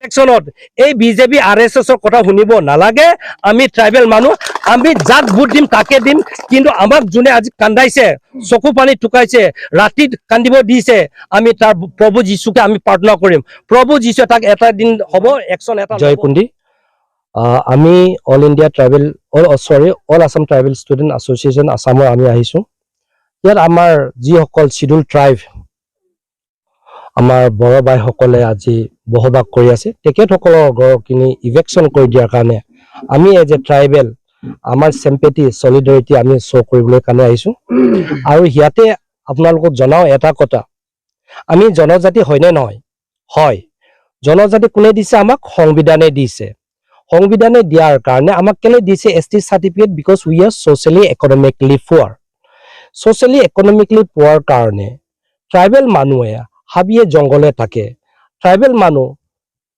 ইলেকশনত এই বিজেপি আৰএছএছৰ কথা শুনিব নালাগে আমি ট্ৰাইবেল মানুহ আমি যাক ভোট দিম তাকে দিম কিন্তু আমাক যোনে আজি কান্দাইছে চকু পানী টুকাইছে ৰাতি কান্দিব দিছে আমি তাৰ প্ৰভু যীশুকে আমি প্ৰাৰ্থনা কৰিম প্ৰভু যীশুৱে তাক এটা দিন হ'ব একশন এটা জয়কুণ্ডী আমি all India tribal all Assam tribal student association আসামৰ আমি আহিছোঁ ইয়াত আমাৰ যিসকল শিডিউল ট্ৰাইব আমাৰ বড়ো ভাইসকলে আজি বসবাস কৰি আছে তেখেতসকলৰ ঘৰখিনি ইভেকশ্যন কৰি দিয়াৰ কাৰণে আমি এজ এ ট্ৰাইবেল আমাৰ চেম্পেটি সলিডাৰিটি আমি শ্ব' কৰিবলৈ কাৰণে আহিছোঁ আৰু ইয়াতে আপোনালোকক জনাওঁ এটা কথা আমি জনজাতি হয়নে নহয় হয় জনজাতি কোনে দিছে আমাক সংবিধানে দিছে সংবিধানে দিয়াৰ কাৰণে আমাক কেলে দিছে ST certificate because we are socially economically poor কাৰণে ট্ৰাইবেল মানুহে হাবিয়ে জংঘলে থাকে ট্ৰাইবেল মানুহ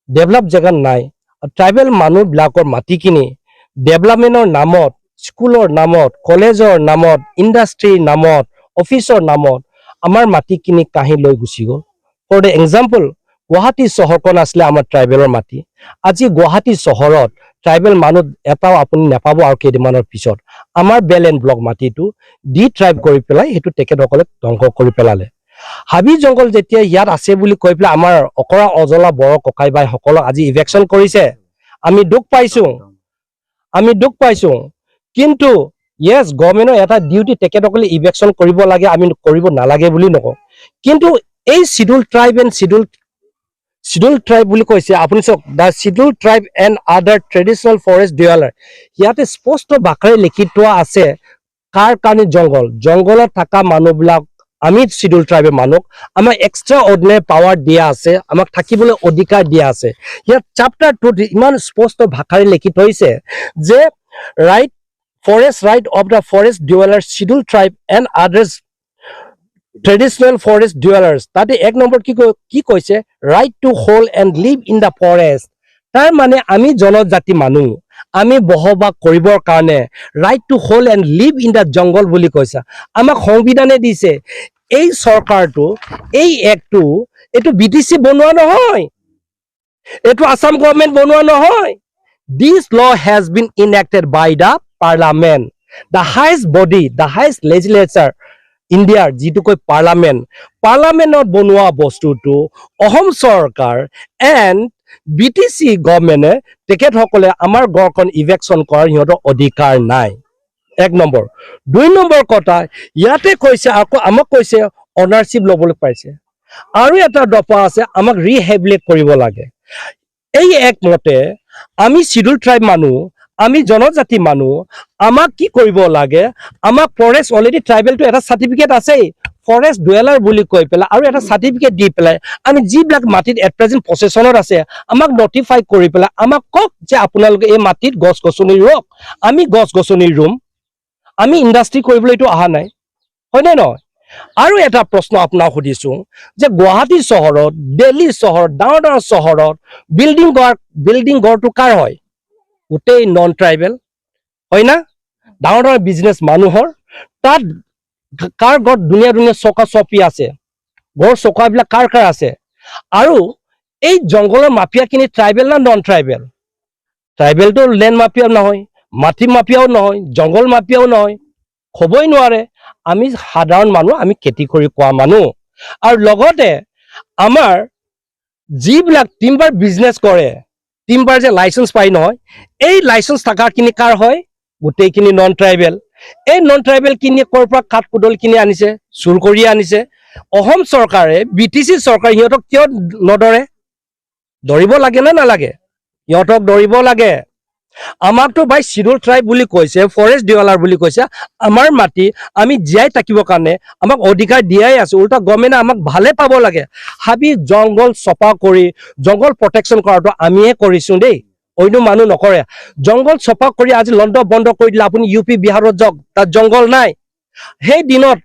ডেভেলপ জেগাত নাই ট্ৰাইবেল মানুহবিলাকৰ মাটিখিনি ডেভেলপমেণ্টৰ নামত স্কুলৰ নামত কলেজৰ নামত ইণ্ডাষ্ট্ৰীৰ নামত অফিচৰ নামত আমাৰ মাটিখিনি কাঢ়ি লৈ গুচি গ'ল ফৰ দ্য এক্সাম্পল গুৱাহাটী চহৰখন আছিলে আমাৰ ট্ৰাইবেলৰ মাটি আজি গুৱাহাটী চহৰত ট্ৰাইবেল মানুহ এটাও আপুনি নাপাব আৰু কেইদিনমানৰ পিছত আমাৰ বেল এণ্ড ব্লক মাটিটো ডি ট্ৰাইব কৰি পেলাই সেইটো তেখেতসকলে ধ্বংস কৰি পেলালে হাবি জংঘল যেতিয়া ইয়াত আছে বুলি কৈ পেলাই আমাৰ অকৰা অজলা বড়ো ককাই ভাইসকলক আজি ইভেকশ্যন কৰিছে আমি দুখ পাইছোঁ কিন্তু ইয়েছ গভৰ্ণমেণ্টৰ এটা ডিউটি তেখেতসকলে ইভেকশ্যন কৰিব লাগে আমি কৰিব নালাগে বুলি নকওঁ কিন্তু এই শিডিউল ট্ৰাইব বুলি কৈছে আপুনি চাওক the schedule tribe and other traditional forest dweller ইয়াতে স্পষ্ট ভাষাৰে লিখি থোৱা আছে কাৰ কাৰণে জংঘলত থকা মানুহবিলাক আমি শিডিউল ট্ৰাইবেল মানুহ আমাক এক্সট্ৰা অৰ্ডিনেৰী পাৱাৰ দিয়া আছে আমাক থাকিবলৈ অধিকাৰ দিয়া আছে ইয়াত চাপ্টাৰ 2 ইমান স্পষ্ট ভাষাৰে লিখি থৈছে যে right of the forest dweller schedule tribe and others traditional forest dwellers তাতে এক নম্বৰ কি কৈছে right to hold and live in the forest তাৰ মানে আমি জনজাতি মানুহ আমি বসবাস কৰিবৰ কাৰণে right to hold and live in the জংগল বুলি কৈছে আমাক সংবিধানে দিছে এই চৰকাৰটো এই এক্টটো এইটো বিটিচি বনোৱা নহয় এইটো আসাম গভৰ্ণমেণ্ট বনোৱা নহয় this law has been enacted by the parliament the highest body the highest legislature ইণ্ডিয়াৰ যিটো কয় পাৰ্লামেণ্টত বনোৱা বস্তুটো অসম চৰকাৰ এণ্ড BTC গভৰ্ণমেণ্টে তেখেতসকলে আমাৰ গড়খন ইভেকশ্যন কৰাৰ সিহঁতৰ অধিকাৰ নাই এক নম্বৰ দুই নম্বৰ কথা ইয়াতে কৈছে আকৌ আমাক কৈছে অনাৰশ্বিপ ল'বলৈ পাইছে আৰু এটা দফা আছে আমাক ৰিহেবিলিটেট কৰিব লাগে এই একমতে আমি শিডিউল ট্ৰাইব মানুহ আমি জনজাতি মানুহ আমাক কি কৰিব লাগে আমাক ফৰেষ্ট অলৰেডি ট্ৰাইবেলটো এটা চাৰ্টিফিকেট আছেই ফৰেষ্ট ডুৱেলাৰ বুলি কৈ পেলাই আৰু এটা চাৰ্টিফিকেট দি পেলাই আমি যিবিলাক মাটিত এট প্ৰেজেণ্ট পছেশ্যনত আছে আমাক নটিফাই কৰি পেলাই আমাক কওক যে আপোনালোকে এই মাটিত গছ গছনি ৰুওক আমি গছ গছনি ৰুম আমি ইণ্ডাষ্ট্ৰী কৰিবলৈ এইটো অহা নাই হয়নে নহয় আৰু এটা প্ৰশ্ন আপোনাক সুধিছোঁ যে গুৱাহাটী চহৰত দিল্লী চহৰত ডাঙৰ ডাঙৰ চহৰত বিল্ডিং ঘৰটো কাৰ হয় গোটেই নন ট্ৰাইবেল হয় না ডাঙৰ ডাঙৰ বিজনেছ মানুহৰ তাত কাৰ ঘৰত ধুনীয়া চকা চপি আছে ঘৰ চকাবিলাক কাৰ আছে আৰু এই জংঘলৰ মাফিয়াখিনি ট্ৰাইবেল না নন ট্ৰাইবেলটো লেণ্ড মাফিয়া নহয় মাটি মাফিয়াও নহয় জংঘল মাফিয়াও নহয় হ'বই নোৱাৰে আমি সাধাৰণ মানুহ আমি খেতি কৰি খোৱা মানুহ আৰু লগতে আমাৰ যিবিলাক টিম্বাৰ বিজনেছ কৰে টিম্বাৰ যে লাইচেন্স পাই নহয় এই লাইচেন্স থকাখিনি কাৰ হয় গোটেইখিনি নন ট্ৰাইবেল এই নন ট্ৰাইবেল খিনি ক'ৰ পৰা কাঠ কুদল কিনি আনিছে চুৰ কৰি আনিছে অসম চৰকাৰে BTC চৰকাৰে সিহঁতক কিয় নধৰে ধৰিব লাগে নে নালাগে সিহঁতক ধৰিব লাগে আমাকতো বাই শিডিউল ট্ৰাইব বুলি কৈছে ফৰেষ্ট ডিৱেলাৰ বুলি কৈছে আমাৰ মাটি আমি জীয়াই থাকিবৰ কাৰণে আমাক অধিকাৰ দিয়াই আছে উল্টা গভৰ্ণমেণ্টে আমাক ভালে পাব লাগে হাবি জংঘল চফা কৰি জংঘল প্ৰটেকশ্যন কৰাটো আমিয়ে কৰিছোঁ দেই অন্য মানুহ নকৰে জংঘল চফা কৰি আজি বন্ধ কৰি দিলে আপুনি UP বিহাৰত যাওক তাত জংঘল নাই সেই দিনত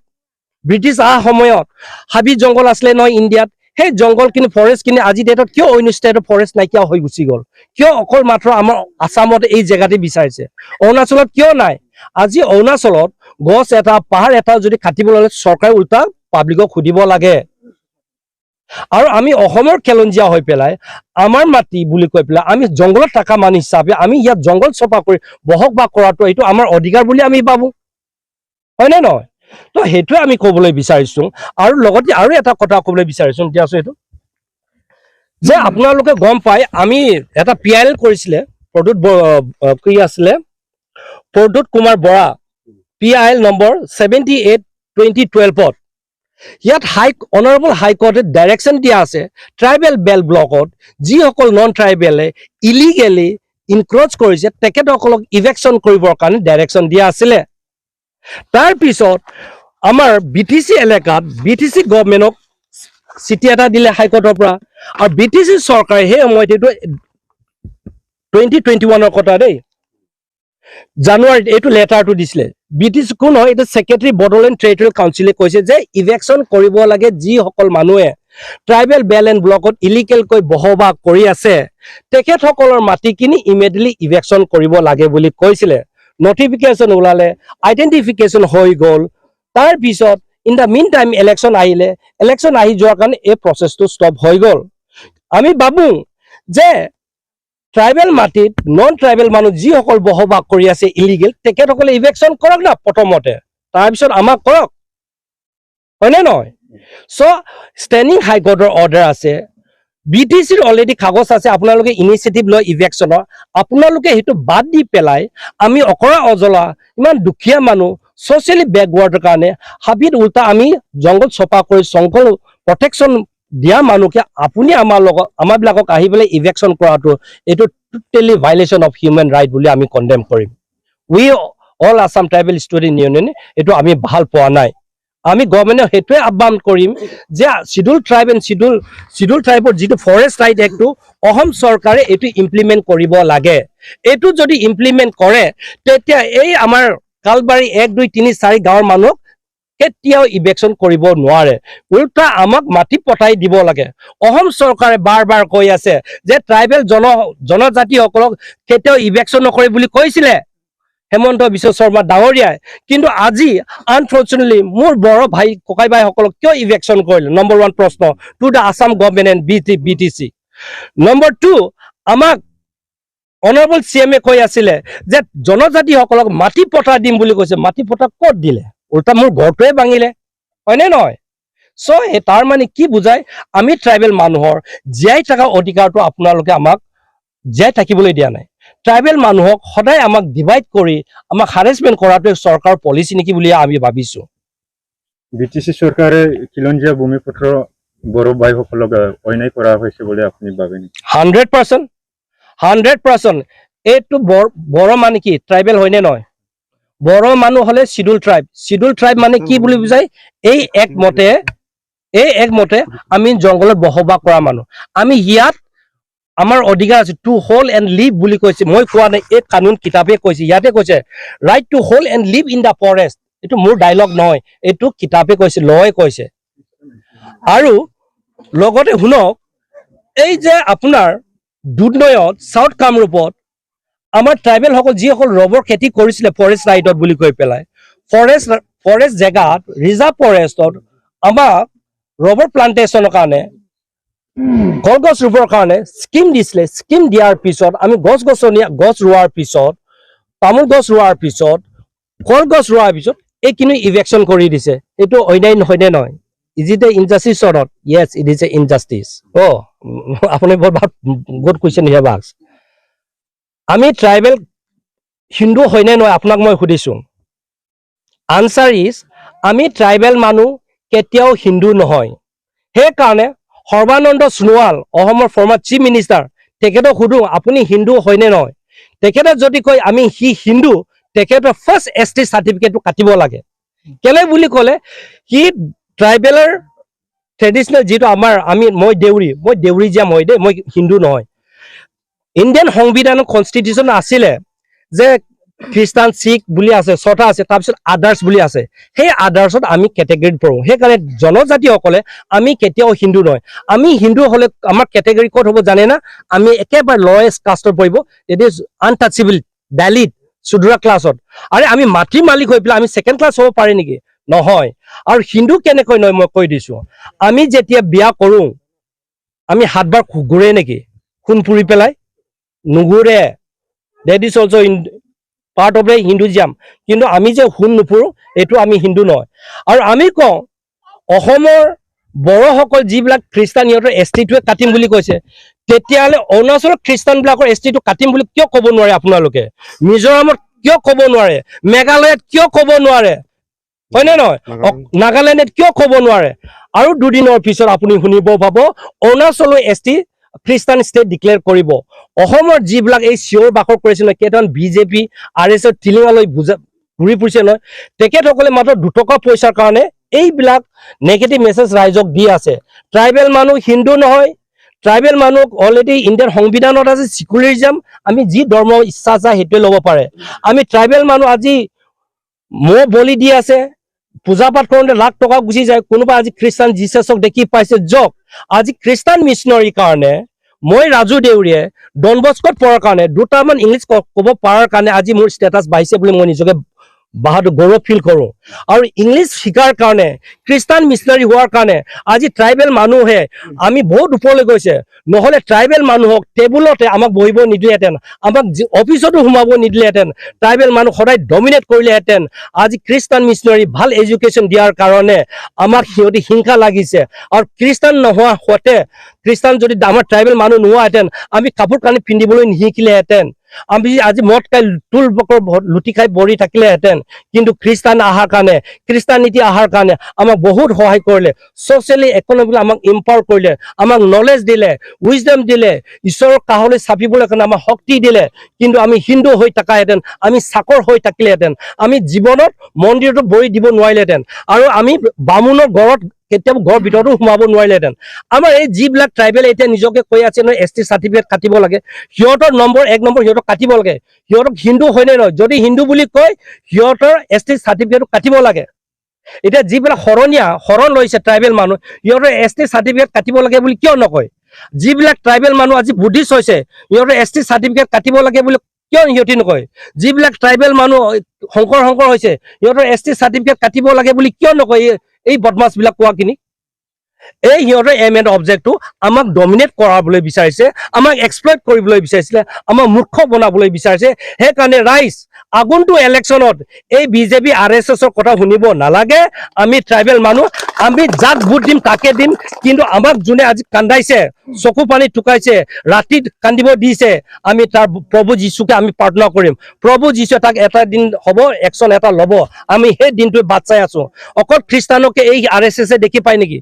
ব্ৰিটিছ অহা সময়ত হাবি জংঘল আছিলে নহয় ইণ্ডিয়াত সেই জংঘলখিনি ফৰেষ্টখিনি আজি ডেটত কিয় অন্য ষ্টেটৰ ফৰেষ্ট নাইকিয়া হৈ গুচি গ'ল কিয় অকল মাত্ৰ আমাৰ আসামত এই জেগাতে বিচাৰিছে অৰুণাচলত কিয় নাই আজি অৰুণাচলত গছ এটা পাহাৰ এটা যদি কাটিবলৈ হ'লে চৰকাৰে উল্টা পাব্লিকক সুধিব লাগে আৰু আমি অসমৰ খেলঞ্জিয়া হৈ পেলাই আমাৰ মাটি বুলি কৈ পেলাই আমি জংগলত থকা মানুহ হিচাপে আমি ইয়াত জংগল চফা কৰি বহক বা কৰাটো এইটো আমাৰ অধিকাৰ বুলি আমি ভাবো হয়নে নহয় তো সেইটোৱে আমি ক'বলৈ বিচাৰিছো আৰু লগতে আৰু এটা কথা ক'বলৈ বিচাৰিছো দিয়াছো এইটো যে আপোনালোকে গম পাই আমি এটা পিএল কৰিছিলে প্ৰদুত কি আছিলে প্ৰদুত কুমাৰ বৰা পিএল নম্বৰ 78/2012 ইয়াত অনাৰেবল হাইকোৰ্টে ডাইৰেকশ্যন দিয়া আছে ট্ৰাইবেল বেল ব্লকত যিসকল নন ট্ৰাইবেলে ইলিগেলি ইনক্ৰোচ কৰিছে তেখেতসকলক ইভেকশ্যন কৰিবৰ কাৰণে ডাইৰেকশ্যন দিয়া আছিলে তাৰ পিছত আমাৰ বিটিসি এলেকাত বিটিসি গভৰ্ণমেণ্টক চিঠি এটা দিলে হাইকোৰ্টৰ পৰা আৰু বিটিসি চৰকাৰে সেই সময়ত এইটো 2021 কথা দেই জানুৱাৰীত এইটো লেটাৰটো দিছিলে বিটিসি কোন হয় এটা সেক্ৰেটাৰী বডোলেণ্ড টেৰিটৰিয়েল কাউন্সিলে কৈছে যে ইভেকশ্যন কৰিব লাগে যিসকল মানুহে ট্ৰাইবেল বেল এণ্ড ব্লকত ইলিগেলকৈ বসবাস কৰি আছে তেখেতসকলৰ মাটি কিনি ইমিডিয়েটলি ইভেকশ্যন কৰিব লাগে বুলি কৈছিলে নটিফিকেশ্যন ওলালে আইডেন্টিফিকেশ্যন হৈ গ'ল তাৰ পিছত in the mean time election আহিলে ইলেকশ্যন আহি যোৱাৰ কাৰণে এই প্ৰচেছটো ষ্টপ হৈ গ'ল আমি ভাবো যে ট্ৰাইবেল মাটিত নন ট্ৰাইবেল মানুহ যিসকল বসবাস কৰি আছে ইলিগেল তেখেতসকলে ইভেকশ্যন কৰক না প্ৰথমতে তাৰপিছত আমাক কৰক হয়নে নহয় চ' ষ্টেণ্ডিং হাইকোৰ্টৰ অৰ্ডাৰ আছে বিটিসিৰ অলৰেডি কাগজ আছে আপোনালোকে ইনিচিয়েটিভ লয় ইভেকশ্যনৰ আপোনালোকে সেইটো বাদ দি পেলাই আমি অকৰা অজলা ইমান দুখীয়া মানুহ ছ'চিয়েলি বেকৱাৰ্ডৰ কাৰণে হাবিত উল্টা আমি জংগল চফা কৰি জংগল প্ৰটেকশ্যন দিয়া মানুহকে আপুনি আমাৰবিলাকক আহি পেলাই ইভেকশ্যন কৰাটো এইটো totally violation of human right বুলি আমি কণ্ডেম কৰিম উই অল আছাম ট্ৰাইবেল ষ্টুডেণ্ট ইউনিয়নে এইটো আমি ভাল পোৱা নাই আমি গভৰ্ণমেণ্টক সেইটোৱে আহ্বান কৰিম যে শিডিউল ট্ৰাইব এণ্ড শিডিউল ট্ৰাইবৰ যিটো ফৰেষ্ট ৰাইট এক্টটো অসম চৰকাৰে এইটো ইমপ্লিমেণ্ট কৰিব লাগে এইটো যদি ইমপ্লিমেণ্ট কৰে তেতিয়া এই আমাৰ কালবাৰী 1 2 3 4 গাঁৱৰ মানুহক কেতিয়াও ইভেকশ্যন কৰিব নোৱাৰে উল্টা আমাক মাটি পঠাই দিব লাগে অসম চৰকাৰে বাৰ বাৰ কৈ আছে যে ট্ৰাইবেল জনজাতিসকলক কেতিয়াও ইভেকশ্যন নকৰে বুলি কৈছিলে হেমন্ত বিশ্ব শৰ্মা ডাঙৰীয়াই কিন্তু আজি আনফৰ্চুনেটলি মোৰ বড় ভাই ককাই ভাইসকলক কিয় ইভেকশ্যন কৰিলে নম্বৰ 1 প্ৰশ্ন to the Assam government and BTC number 2 আমাক অনাৰেবল চিএমএ কৈ আছিলে যে জনজাতিসকলক মাটি পঠা দিম বুলি কৈছে মাটি পঠা ক'ত দিলে উল্টা মোৰ ঘৰটোৱে ভাঙিলে হয়নে নহয় চ' তাৰ মানে কি বুজায় আমি ট্ৰাইবেল মানুহৰ জীয়াই থকা অধিকাৰটো আপোনালোকে আমাক জীয়াই থাকিবলৈ দিয়া নাই ট্ৰাইবেল মানুহক সদায় আমাক ডিভাইড কৰি আমাক হাৰেছমেণ্ট কৰাটোৱে চৰকাৰৰ পলিচি নেকি বুলি আমি ভাবিছো বিটিসি চৰকাৰে খিলঞ্জীয়া ভূমিপুত্ৰ বড়ো ভাইসকলক অন্যায় কৰা হৈছে বুলি আপুনি ভাবে নেকি 100% এইটো বড়ো মানে কি ট্ৰাইবেল হয়নে নহয় বড়ো মানুহ হলে শিডিউল ট্ৰাইব মানে কি বুলি বুজায় এই একমতে আমি জংগলত বসবাস কৰা মানুহ আমি ইয়াত আমাৰ অধিকাৰ আছে টু হোল্ড এণ্ড লিভ বুলি কৈছে মই কোৱা নাই এই কানুন কিতাপে কৈছে ইয়াতে কৈছে right to hold and live in the forest এইটো মোৰ ডাইলগ নহয় এইটো কিতাপে কৈছে লয়ে কৈছে আৰু লগতে শুনক এই যে আপোনাৰ দুধনৈত সাউথ কামৰূপত আমাৰ ট্ৰাইবেলসকল যিসকল ৰবৰ খেতি কৰিছিলে ফৰেষ্ট ৰাইটত বুলি কৈ পেলাই ফৰেষ্ট জেগাত ৰিজাৰ্ভ ফৰেষ্টত আমাক ৰবৰ প্লান্টেশ্যনৰ কাৰণে কলগছ ৰুবৰ কাৰণে স্কিম দিছিলে স্কিম দিয়াৰ পিছত আমি গছ ৰোৱাৰ পিছত তামোল গছ ৰোৱাৰ পিছত কলগছ ৰোৱাৰ পিছত এইখিনি ইভেকশ্যন কৰি দিছে এইটো অন্যায় হয়নে নহয় is it a injustice or not yes it is a injustice আপুনি বহুত গুড কুৱেশ্যন হিয়াৰ বাক্স আমি ট্ৰাইবেল হিন্দু হয়নে নহয় আপোনাক মই সুধিছো আনচাৰ ইজ আমি ট্ৰাইবেল মানুহ কেতিয়াও হিন্দু নহয় সেইকাৰণে সৰ্বানন্দ সোণোৱাল অসমৰ ফৰ্মাৰ চিফ মিনিষ্টাৰ তেখেতক সুধো আপুনি হিন্দু হয়নে নহয় তেখেতে যদি কয় আমি হিন্দু তেখেতৰ ফাৰ্ষ্ট এছটি চাৰ্টিফিকেটটো কাটিব লাগে কেলে বুলি ক'লে সি ট্ৰাইবেলৰ ট্ৰেডিশ্যনেল যিটো আমাৰ মই দেউৰী যাম হয় দেই মই হিন্দু নহয় ইণ্ডিয়ান সংবিধানৰ কনষ্টিটিউশ্যন আছিলে যে খ্ৰীষ্টান শিখ বুলি আছে ছটা আছে তাৰপিছত আদাৰ্ছ বুলি আছে সেই আদাৰ্ছত আমি কেটেগৰীত পঢ়োঁ সেইকাৰণে জনজাতিসকলে আমি কেতিয়াও হিন্দু নহয় আমি হিন্দু হ'লে আমাৰ কেটেগৰী ক'ত হ'ব জানে না আমি একেবাৰে লয়েষ্ট কাষ্টত পৰিব ইট ইজ আনটাচেবল দালিত চুডুৰা ক্লাছত আৰে আমি মাটিৰ মালিক হৈ পেলাই আমি ছেকেণ্ড ক্লাছ হ'ব পাৰে নেকি নহয় আৰু হিন্দু কেনেকৈ নহয় মই কৈ দিছো আমি যেতিয়া বিয়া কৰো আমি হাতবাৰ ঘূৰে নেকি খুন পুৰি পেলাই নুঘূৰে that is also in part of the Hinduism কিন্তু আমি যে খুন নুপুৰো এইটো আমি হিন্দু নহয় আৰু আমি কওঁ অসমৰ বড়সকল যিবিলাক খ্ৰীষ্টান ইহঁতৰ এছটিটোৱে কাটিম বুলি কৈছে তেতিয়াহ'লে অৰুণাচলৰ খ্ৰীষ্টানবিলাকৰ এছটিটো কাটিম বুলি কিয় ক'ব নোৱাৰে আপোনালোকে মিজোৰামত কিয় ক'ব নোৱাৰে মেঘালয়ত কিয় ক'ব নোৱাৰে হয়নে নহয় নাগালেণ্ডত কিয় ক'ব নোৱাৰে আৰু দুদিনৰ পিছত আপুনি শুনিব পাব অৰুণাচলৰ এছটি খ্ৰীষ্টান ষ্টেট ডিক্লেয়াৰ কৰিব অসমৰ যিবিলাক এই চিঞৰ বাখৰ কৰিছে নহয় কেইটামান বিজেপি RSS টিলিঙালৈ ঘূৰি ফুৰিছে নহয় তেখেতসকলে মাত্ৰ 2 টকা পইচাৰ কাৰণে এইবিলাক নেগেটিভ মেছেজ ৰাইজক দি আছে ট্ৰাইবেল মানুহ হিন্দু নহয় ট্ৰাইবেল মানুহ অলৰেডি ইণ্ডিয়ান সংবিধানত আছে সেকুলাৰিজম আমি যি ধৰ্ম ইচ্ছা যায় সেইটোৱে ল'ব পাৰে আমি ট্ৰাইবেল মানুহ আজি মৌ বলি দি আছে পূজা পাঠ কৰোঁতে লাখ টকা গুচি যায় কোনোবা আজি খ্ৰীষ্টান জিচাছক দেখি পাইছে জক আজি খ্ৰীষ্টান মিছনাৰীৰ কাৰণে মই ৰাজু দেউৰীয়ে ডনবস্কত পঢ়াৰ কাৰণে দুটামান ইংলিছ ক'ব পৰাৰ কাৰণে আজি মোৰ ষ্টেটাছ বাঢ়িছে বুলি মই নিজকে বাহাদুৰ গৌৰৱ ফিল কৰোঁ আৰু ইংলিছ শিকাৰ কাৰণে খ্ৰীষ্টান মিছনাৰী হোৱাৰ কাৰণে আজি ট্ৰাইবেল মানুহে আমি বহুত ওপৰলৈ গৈছে নহ'লে ট্ৰাইবেল মানুহক টেবুলতে আমাক বহিব নিদিলেহেঁতেন আমাক অফিচতো সোমাব নিদিলেহেঁতেন ট্ৰাইবেল মানুহ সদায় ডমিনেট কৰিলেহেঁতেন আজি খ্ৰীষ্টান মিছনাৰী ভাল এডুকেশ্যন দিয়াৰ কাৰণে আমাক সিহঁতি হিংসা লাগিছে আৰু খ্ৰীষ্টান নোহোৱা সতে খ্ৰীষ্টান যদি আমাৰ ট্ৰাইবেল মানুহ নোহোৱাহেঁতেন আমি কাপোৰ কানি পিন্ধিবলৈ নিশিকিলেহেঁতেন আমি আজি মদ খাই তুল বকৰ লুটি খাই বৰি থাকিলেহেঁতেন কিন্তু খ্ৰীষ্টান অহাৰ কাৰণে খ্ৰীষ্টানিটি অহাৰ কাৰণে আমাক বহুত সহায় কৰিলে ছ'চিয়েলি ইকনমিকেলি আমাক এম্পাৱাৰ কৰিলে আমাক নলেজ দিলে উইজডম দিলে ঈশ্বৰৰ কাষলৈ চাপিবলৈ কাৰণে আমাক শক্তি দিলে কিন্তু আমি হিন্দু হৈ থকাহেঁতেন আমি চাকৰ হৈ থাকিলেহেঁতেন আমি জীৱনত মন্দিৰতো বৰি দিব নোৱাৰিলেহেঁতেন আৰু আমি বামুণৰ ঘৰত কেতিয়াবা ঘৰৰ ভিতৰতো সোমাব নোৱাৰিলেহেঁতেন আমাৰ এই যিবিলাক ট্ৰাইবেল এতিয়া নিজকে কৈ আছে নহয় ST চাৰ্টিফিকেট কাটিব লাগে সিহঁতৰ নম্বৰ 1 নম্বৰ সিহঁতক কাটিব লাগে সিহঁতক হিন্দু হয়নে নহয় যদি হিন্দু বুলি কয় সিহঁতৰ ST চাৰ্টিফিকেট কাটিব লাগে এতিয়া যিবিলাক শৰণ লৈছে ট্ৰাইবেল মানুহ সিহঁতৰ ST চাৰ্টিফিকেট কাটিব লাগে বুলি কিয় নকয় যিবিলাক ট্ৰাইবেল মানুহ আজি বুদ্ধিষ্ট হৈছে সিহঁতৰ ST চাৰ্টিফিকেট কাটিব লাগে বুলি কিয় সিহঁতি নকয় যিবিলাক ট্ৰাইবেল মানুহ শংকৰ হৈছে সিহঁতৰ ST চাৰ্টিফিকেট কাটিব লাগে বুলি কিয় নকয় এই বদমাছবিলাক কোৱাখিনি এই সিহঁতৰ এম এণ্ড অবজেক্টটো আমাক ডমিনেট কৰাবলৈ বিচাৰিছে আমাক এক্সপ্লইট কৰিবলৈ বিচাৰিছিলে আমাক মূৰ্খ বনাবলৈ বিচাৰিছে সেইকাৰণে ৰাইজ আগন্তুক ইলেকশ্যনত এই বিজেপি RSSৰ কথা শুনিব নালাগে আমি ট্ৰাইবেল মানুহ আমি যাক ভোট দিম তাকে দিম কিন্তু আমাক যোনে আজি কান্দাইছে চকু পানী টুকাইছে ৰাতি কান্দিব দিছে আমি তাৰ প্ৰভু যীশুকে আমি প্ৰাৰ্থনা কৰিম প্ৰভু যীশুৱে তাক এটা দিন হ'ব একশ্যন এটা ল'ব আমি সেই দিনটো বাট চাই আছো অকল খ্ৰীষ্টানকে এই RSSে দেখি পায় নেকি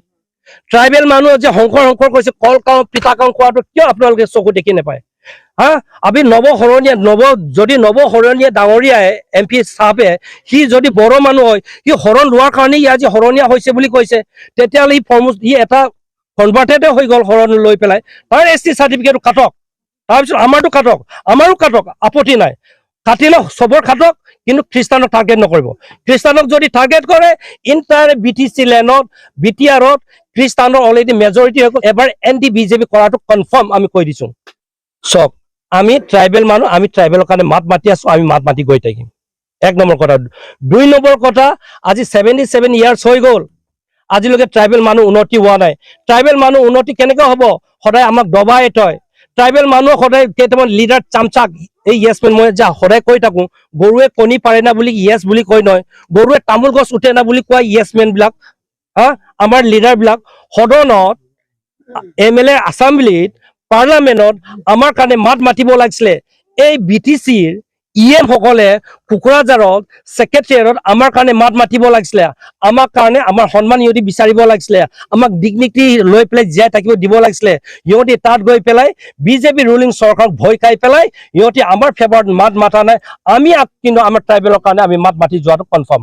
ট্ৰাইবেল মানুহ যে শংকৰ কৈছে কল কাওঁ পিতা কাওঁ কোৱাটো কিয় আপোনালোকে চকু দেখি নাপায় হা আমি যদি নৱশৰণীয়া ডাঙৰীয়াই MP চাহাবে সি যদি বড়ো মানুহ হয় সি শৰণ লোৱাৰ কাৰণে আজি শৰণীয়া হৈছে বুলি কৈছে তেতিয়াহ'লে ই এটা কনভাৰ্টেডে হৈ গ'ল শৰণ লৈ পেলাই তাৰ ST চাৰ্টিফিকেটটো কাটক তাৰপিছত আমাৰো কাটক আপত্তি নাই কাটিলে চবৰ কাটক কিন্তু খ্ৰীষ্টানক টাৰ্গেট নকৰিব খ্ৰীষ্টানক যদি টাৰ্গেট কৰে ইণ্টাৰ BTC লেণ্ডত BTRত খ্ৰীষ্টানৰ অলৰেডি মেজৰিটি হৈ গ'ল এবাৰ এণ্টি বিজেপি কৰাটো কনফাৰ্ম আমি কৈ দিছোঁ চক আমি ট্ৰাইবেল মানুহ আমি ট্ৰাইবেলৰ কাৰণে মাত মাতি আছো আমি মাত মাতি গৈ থাকিম 1 নম্বৰ কথা 2 নম্বৰ কথা আজি 77 ইয়াৰ্ছ হৈ গ'ল আজিলৈকে ট্ৰাইবেল মানুহ উন্নতি হোৱা নাই ট্ৰাইবেল মানুহ উন্নতি কেনেকৈ হ'ব সদায় আমাক দবাই থয় ট্ৰাইবেল মানুহ সদায় কেইটামান লিডাৰ চামচাক এই য়েছমেন মই যা সদায় কৈ থাকোঁ গৰুৱে কণী পাৰে না বুলি য়েছ বুলি কয় নহয় গৰুৱে তামোল গছ উঠে না বুলি কোৱা য়েছমেনবিলাক হা আমাৰ লিডাৰবিলাক সদনত MLA এছেম্বলিত পাৰ্লামেণ্টত আমাৰ কাৰণে মাত মাতিব লাগিছিলে এই BTCৰ EM সকলে কুকুৰাঝাৰত ছেক্ৰেটাৰিয়েটত আমাৰ কাৰণে মাত মাতিব লাগিছিলে আমাৰ কাৰণে আমাৰ সন্মান ইহঁতি বিচাৰিব লাগিছিলে আমাক ডিগনিটি লৈ পেলাই জীয়াই থাকিব দিব লাগিছিলে ইহঁতি তাত গৈ পেলাই বিজেপি ৰুলিং চৰকাৰক ভয় খাই পেলাই ইহঁতি আমাৰ ফেভাৰত মাত মাতা নাই আমি কিন্তু আমাৰ ট্ৰাইবেলৰ কাৰণে আমি মাত মাতি যোৱাটো কনফাৰ্ম